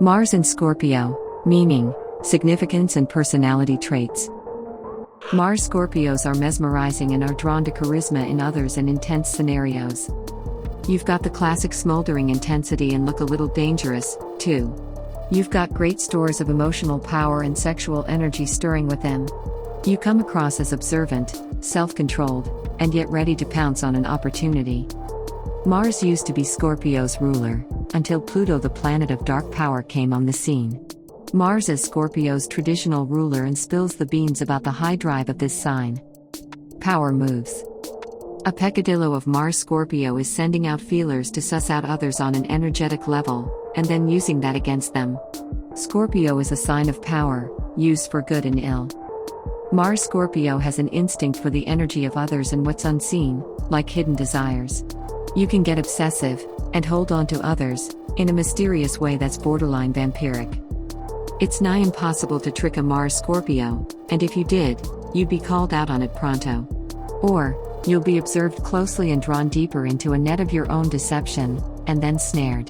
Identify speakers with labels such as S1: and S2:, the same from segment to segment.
S1: Mars in Scorpio, meaning, significance and personality traits. Mars Scorpios are mesmerizing and are drawn to charisma in others and intense scenarios. You've got the classic smoldering intensity and look a little dangerous, too. You've got great stores of emotional power and sexual energy stirring within. You come across as observant, self-controlled, and yet ready to pounce on an opportunity. Mars used to be Scorpio's ruler, until Pluto, the planet of dark power, came on the scene. Mars is Scorpio's traditional ruler and spills the beans about the high drive of this sign. Power moves. A peccadillo of Mars Scorpio is sending out feelers to suss out others on an energetic level, and then using that against them. Scorpio is a sign of power, used for good and ill. Mars Scorpio has an instinct for the energy of others and what's unseen, like hidden desires. You can get obsessive, and hold on to others, in a mysterious way that's borderline vampiric. It's nigh impossible to trick a Mars Scorpio, and if you did, you'd be called out on it pronto. Or, you'll be observed closely and drawn deeper into a net of your own deception, and then snared.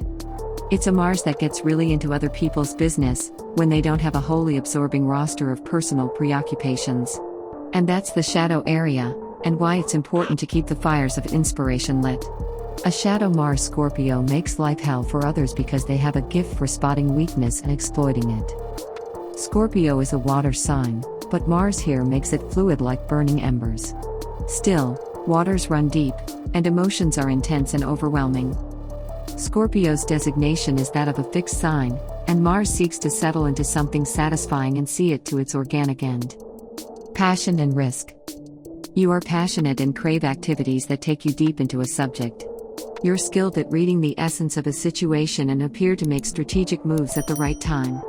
S1: It's a Mars that gets really into other people's business, when they don't have a wholly absorbing roster of personal preoccupations. And that's the shadow area, and why it's important to keep the fires of inspiration lit. A shadow Mars Scorpio makes life hell for others because they have a gift for spotting weakness and exploiting it. Scorpio is a water sign, but Mars here makes it fluid like burning embers. Still, waters run deep, and emotions are intense and overwhelming. Scorpio's designation is that of a fixed sign, and Mars seeks to settle into something satisfying and see it to its organic end. Passion and risk. You are passionate and crave activities that take you deep into a subject. You're skilled at reading the essence of a situation and appear to make strategic moves at the right time.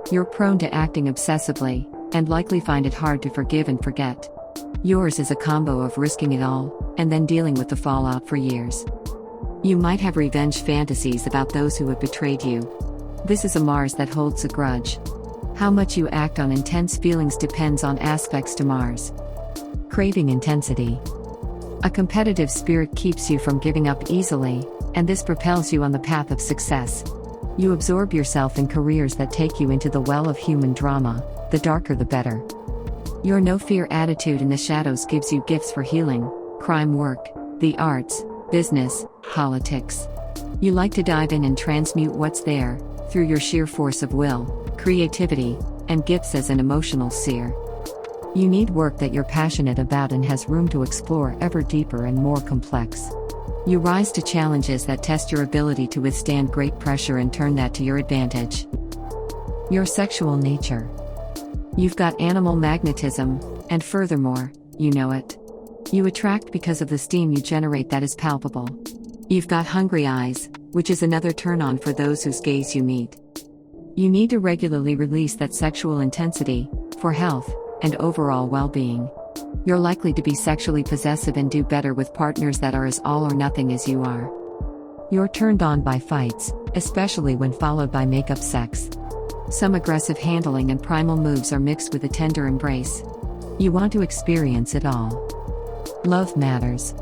S1: You're prone to acting obsessively, and likely find it hard to forgive and forget. Yours is a combo of risking it all, and then dealing with the fallout for years. You might have revenge fantasies about those who have betrayed you. This is a Mars that holds a grudge. How much you act on intense feelings depends on aspects to Mars. Craving intensity. A competitive spirit keeps you from giving up easily, and this propels you on the path of success. You absorb yourself in careers that take you into the well of human drama, the darker the better. Your no-fear attitude in the shadows gives you gifts for healing, crime work, the arts, business, politics. You like to dive in and transmute what's there, through your sheer force of will, creativity, and gifts as an emotional seer. You need work that you're passionate about and has room to explore ever deeper and more complex. You rise to challenges that test your ability to withstand great pressure and turn that to your advantage. Your sexual nature. You've got animal magnetism, and furthermore, you know it. You attract because of the steam you generate that is palpable. You've got hungry eyes, which is another turn-on for those whose gaze you meet. You need to regularly release that sexual intensity, for health, and overall well-being. You're likely to be sexually possessive and do better with partners that are as all or nothing as you are. You're turned on by fights, especially when followed by make-up sex. Some aggressive handling and primal moves are mixed with a tender embrace. You want to experience it all. Love matters.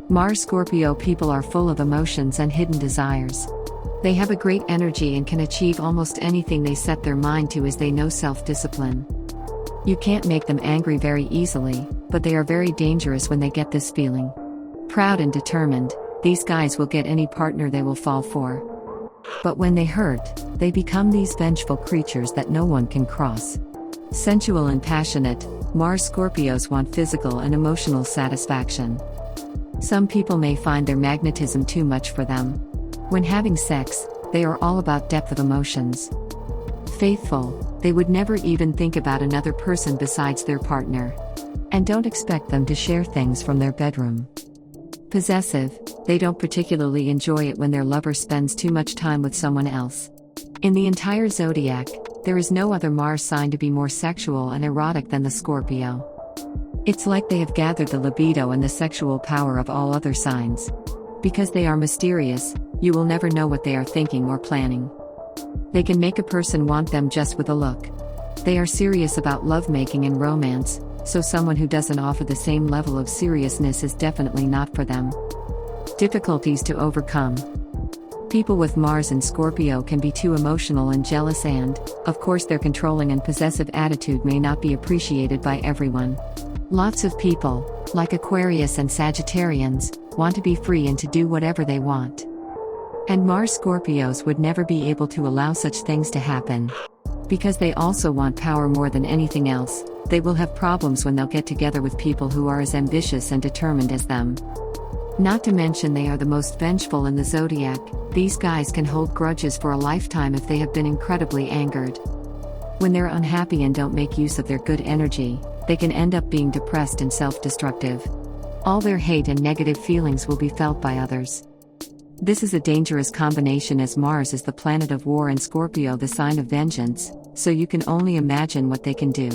S1: Mars Scorpio people are full of emotions and hidden desires. They have a great energy and can achieve almost anything they set their mind to as they know self-discipline. You can't make them angry very easily, but they are very dangerous when they get this feeling. Proud and determined, these guys will get any partner they will fall for. But when they hurt, they become these vengeful creatures that no one can cross. Sensual and passionate, Mars Scorpios want physical and emotional satisfaction. Some people may find their magnetism too much for them. When having sex, they are all about depth of emotions. Faithful, they would never even think about another person besides their partner. And don't expect them to share things from their bedroom. Possessive, they don't particularly enjoy it when their lover spends too much time with someone else. In the entire zodiac, there is no other Mars sign to be more sexual and erotic than the Scorpio. It's like they have gathered the libido and the sexual power of all other signs. Because they are mysterious, you will never know what they are thinking or planning. They can make a person want them just with a look. They are serious about lovemaking and romance, so someone who doesn't offer the same level of seriousness is definitely not for them. Difficulties to overcome. People with Mars in Scorpio can be too emotional and jealous and, of course, their controlling and possessive attitude may not be appreciated by everyone. Lots of people, like Aquarius and Sagittarians, want to be free and to do whatever they want. And Mars Scorpios would never be able to allow such things to happen. Because they also want power more than anything else, they will have problems when they'll get together with people who are as ambitious and determined as them. Not to mention they are the most vengeful in the zodiac. These guys can hold grudges for a lifetime if they have been incredibly angered. When they're unhappy and don't make use of their good energy, they can end up being depressed and self-destructive. All their hate and negative feelings will be felt by others. This is a dangerous combination as Mars is the planet of war and Scorpio the sign of vengeance, so you can only imagine what they can do.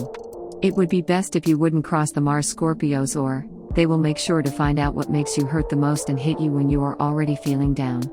S1: It would be best if you wouldn't cross the Mars Scorpios, or they will make sure to find out what makes you hurt the most and hit you when you are already feeling down.